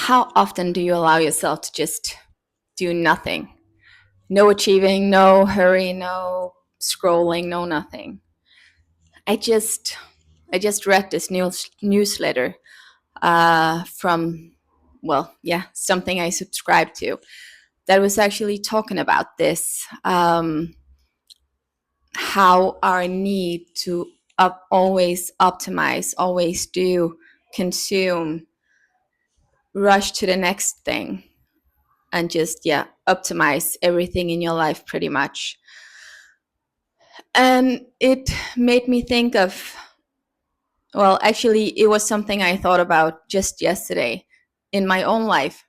How often do you allow yourself to just do nothing? No achieving, no hurry, no scrolling, no nothing. I just I just read this newsletter from, well, yeah, something I subscribe to that was actually talking about this, how our need to always optimize, always do, consume, rush to the next thing, and just, yeah, optimize everything in your life pretty much. And it made me think of, well, actually, it was something I thought about just yesterday in my own life.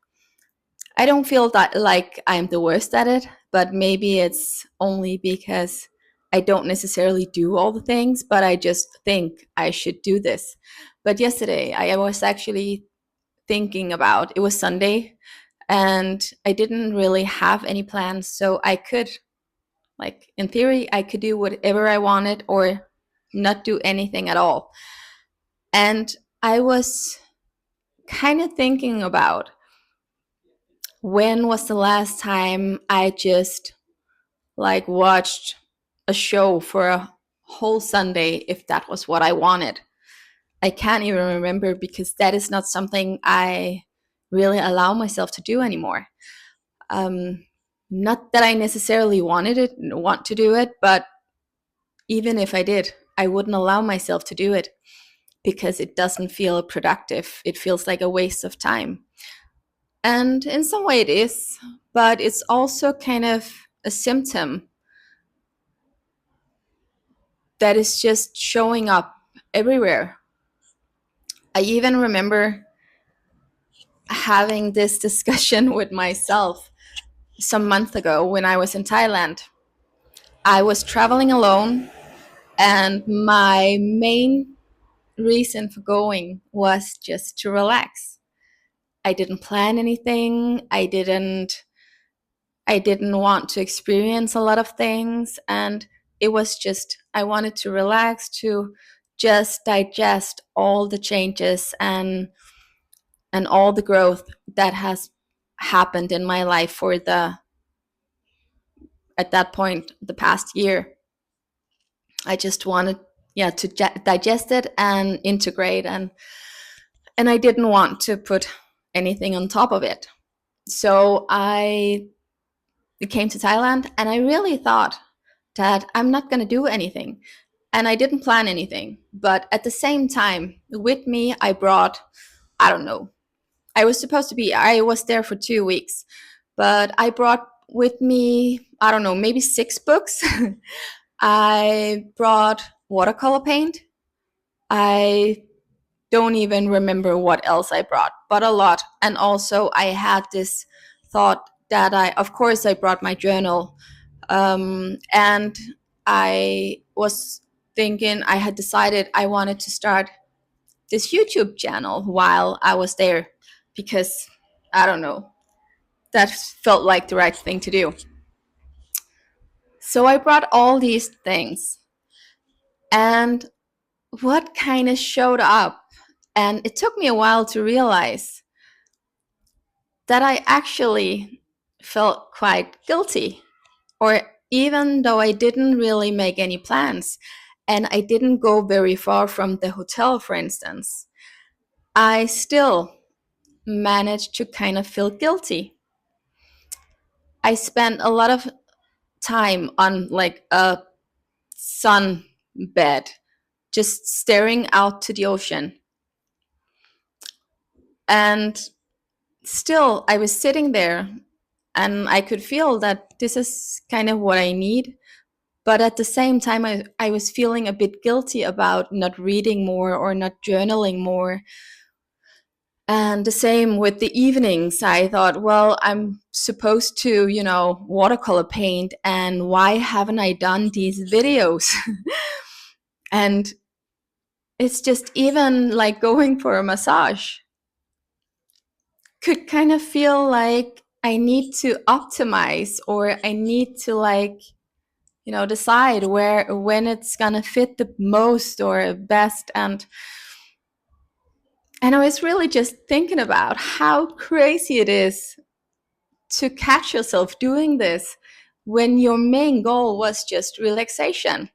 I don't feel that like I'm the worst at it, but maybe it's only because I don't necessarily do all the things, but I just think I should do this. But yesterday, I was actually thinking about, it was Sunday, and I didn't really have any plans, so I could, like, in theory, I could do whatever I wanted or not do anything at all. And I was kind of thinking about, when was the last time I just like watched a show for a whole Sunday, if that was what I wanted. I can't even remember, because that is not something I really allow myself to do anymore. Um, Not that I necessarily want to do it, but even if I did, I wouldn't allow myself to do it because it doesn't feel productive. It feels like a waste of time. And in some way it is, but it's also kind of a symptom that is just showing up everywhere. I even remember having this discussion with myself some month ago when I was in Thailand. I was traveling alone, and my main reason for going was just to relax. I didn't plan anything. I didn't want to experience a lot of things, and it was just, I wanted to relax, to just digest all the changes and all the growth that has happened in my life for the, at that point, the past year. I just wanted, yeah, to digest it and integrate, and I didn't want to put anything on top of it. So I came to Thailand, and I really thought that I'm not going to do anything. And I didn't plan anything. But at the same time, with me, I brought, I don't know, I was there for 2 weeks, but I brought with me, I don't know, maybe 6 books. I brought watercolor paint. I don't even remember what else I brought, but a lot. And also, I had this thought that of course, I brought my journal. And I was thinking, I had decided I wanted to start this YouTube channel while I was there, because I don't know, that felt like the right thing to do. So I brought all these things, and what kind of showed up, and it took me a while to realize that I actually felt quite guilty, or even though I didn't really make any plans and I didn't go very far from the hotel, for instance, I still managed to kind of feel guilty. I spent a lot of time on like a sun bed, just staring out to the ocean. And still, I was sitting there, and I could feel that this is kind of what I need. But at the same time, I was feeling a bit guilty about not reading more or not journaling more. And the same with the evenings. I thought, well, I'm supposed to, watercolor paint, and why haven't I done these videos? And it's just, even like going for a massage could kind of feel like I need to optimize, or I need to, like, decide when it's gonna fit the most or best. And And I was really just thinking about how crazy it is to catch yourself doing this when your main goal was just relaxation.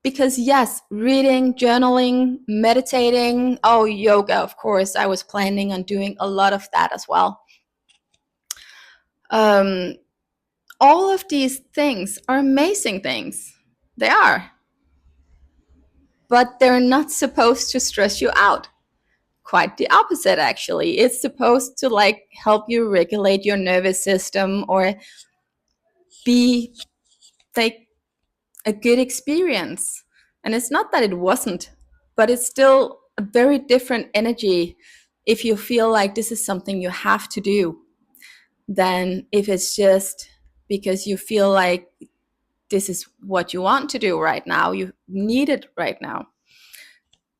Because, yes, reading, journaling, meditating, oh, yoga, of course, I was planning on doing a lot of that as well. Um, all of these things are amazing things. They are. But they're not supposed to stress you out. Quite the opposite, actually. It's supposed to like help you regulate your nervous system or be like a good experience. And it's not that it wasn't, but it's still a very different energy if you feel like this is something you have to do than if it's just because you feel like this is what you want to do right now, you need it right now.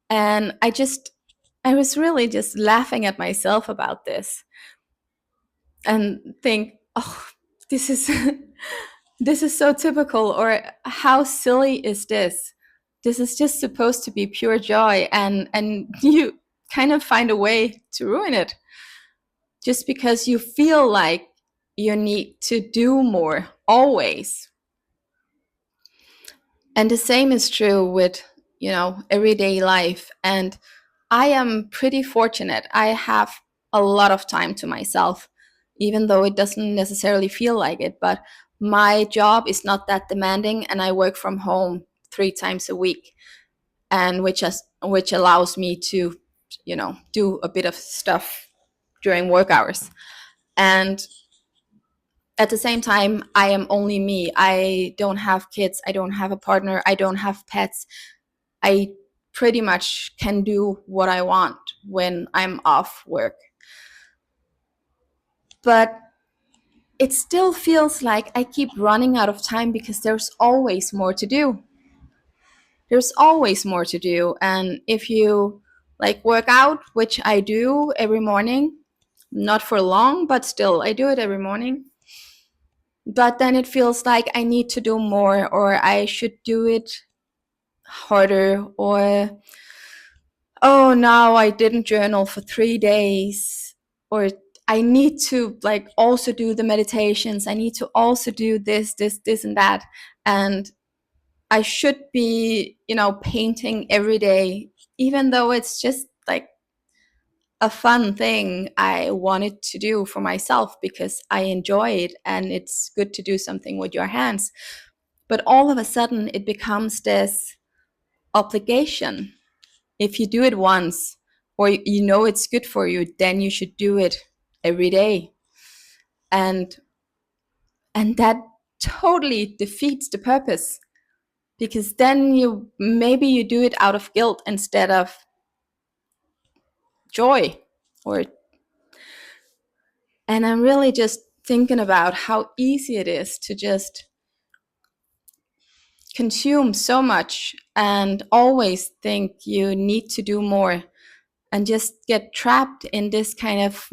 And I was really just laughing at myself about this and think, oh, this is this is so typical, or how silly is this? This is just supposed to be pure joy, and you kind of find a way to ruin it just because you feel like you need to do more always. And the same is true with, everyday life. And I am pretty fortunate. I have a lot of time to myself, even though it doesn't necessarily feel like it. But my job is not that demanding, and I work from home 3 times a week, and which allows me to, do a bit of stuff during work hours. And at the same time, I am only me. I don't have kids. I don't have a partner. I don't have pets. I pretty much can do what I want when I'm off work. But it still feels like I keep running out of time because there's always more to do. There's always more to do. And if you like work out, which I do every morning, not for long, but still, I do it every morning. But then it feels like I need to do more, or I should do it harder, or oh, now I didn't journal for 3 days, or I need to like also do the meditations. I need to also do this, and that. And I should be, painting every day, even though it's just like a fun thing I wanted to do for myself because I enjoy it and it's good to do something with your hands. But all of a sudden, it becomes this obligation. If you do it once, or it's good for you, then you should do it every day. And that totally defeats the purpose, because then you do it out of guilt instead of joy. Or And I'm really just thinking about how easy it is to just consume so much and always think you need to do more, and just get trapped in this kind of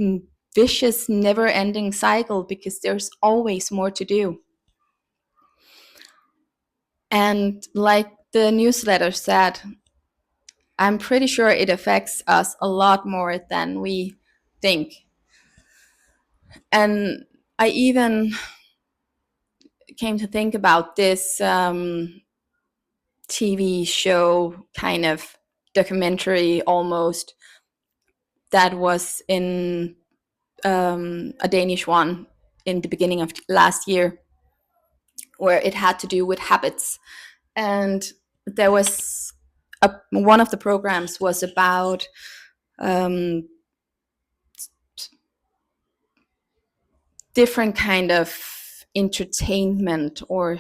vicious, never ending cycle because there's always more to do. And like the newsletter said, I'm pretty sure it affects us a lot more than we think. And I even came to think about this TV show, kind of documentary almost, that was in a Danish one in the beginning of last year, where it had to do with habits. And there was one of the programs was about um, different kind of entertainment, or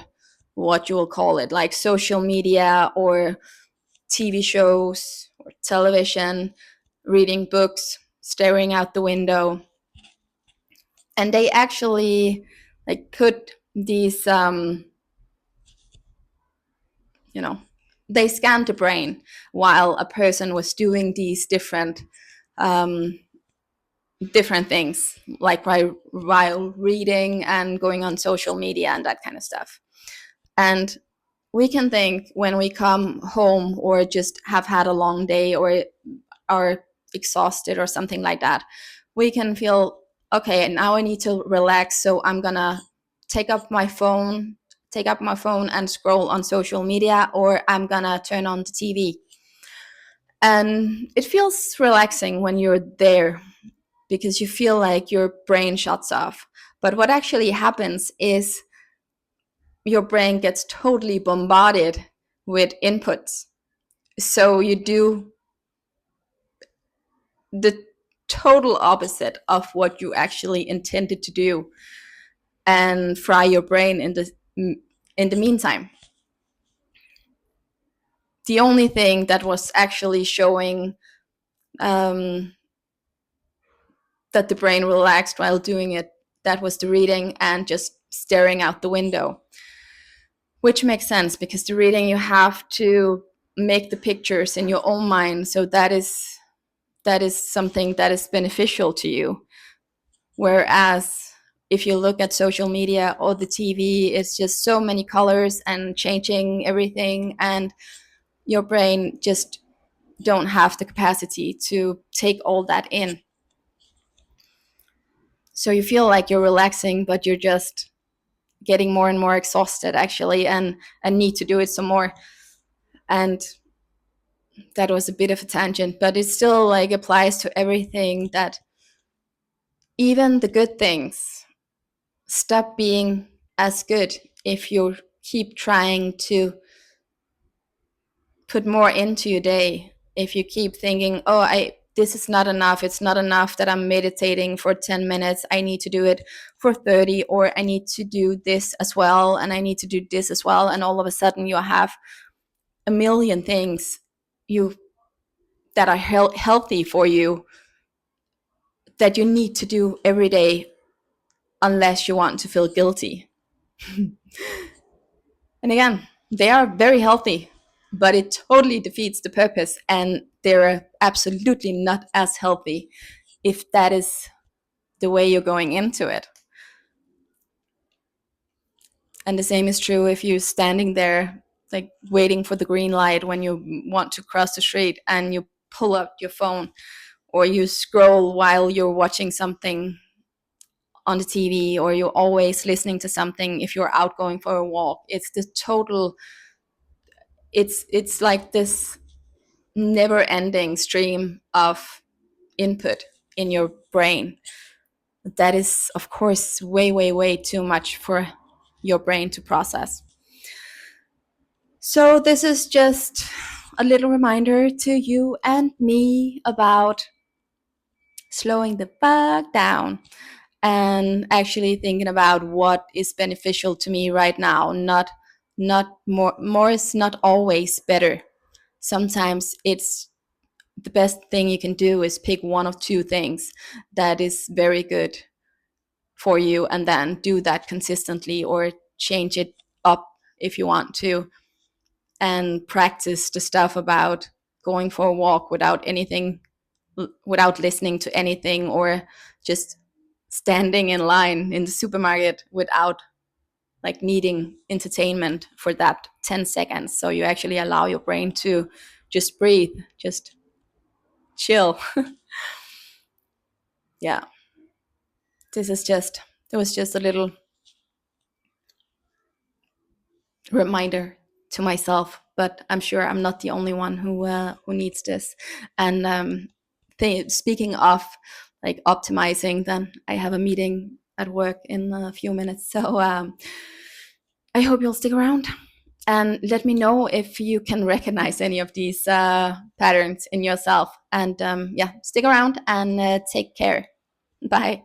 what you will call it, like social media or TV shows or television, reading books, staring out the window. And they actually like put these they scanned the brain while a person was doing these um, different things, like while reading and going on social media and that kind of stuff. And we can think when we come home or just have had a long day or are exhausted or something like that, we can feel, okay, now I need to relax, so I'm gonna take up my phone and scroll on social media, or I'm gonna turn on the TV. And it feels relaxing when you're there because you feel like your brain shuts off. But what actually happens is your brain gets totally bombarded with inputs. So you do the total opposite of what you actually intended to do and fry your brain in the meantime. The only thing that was actually showing um, that the brain relaxed while doing it, that was the reading and just staring out the window, which makes sense because the reading you have to make the pictures in your own mind, so that is something that is beneficial to you. Whereas if you look at social media or the TV, it's just so many colors and changing everything, and your brain just don't have the capacity to take all that in. So you feel like you're relaxing, but you're just getting more and more exhausted actually, and need to do it some more. And that was a bit of a tangent, but it still like applies to everything, that even the good things stop being as good if you keep trying to put more into your day. If you keep thinking, oh, I this is not enough, it's not enough that I'm meditating for 10 minutes, I need to do it for 30, or I need to do this as well, and I need to do this as well, and all of a sudden you have a million things you that are healthy for you that you need to do every day unless you want to feel guilty. And again, they are very healthy, but it totally defeats the purpose, and they're absolutely not as healthy if that is the way you're going into it. And the same is true if you're standing there, like waiting for the green light when you want to cross the street, and you pull up your phone, or you scroll while you're watching something on the TV, or you're always listening to something if you're out going for a walk. It's the total, it's like this never ending stream of input in your brain. That is, of course, way, way, way too much for your brain to process. So, this is just a little reminder to you and me about slowing the fuck down and actually thinking about what is beneficial to me right now. Not more is not always better. Sometimes it's the best thing you can do is pick one of two things that is very good for you, and then do that consistently, or change it up if you want to, and practice the stuff about going for a walk without listening to anything, or just standing in line in the supermarket without like needing entertainment for that 10 seconds. So you actually allow your brain to just breathe, just chill. Yeah. There was just a little reminder to myself, but I'm sure I'm not the only one who needs this. And speaking of like optimizing, then I have a meeting at work in a few minutes, so I hope you'll stick around and let me know if you can recognize any of these patterns in yourself. And yeah, stick around and take care. Bye.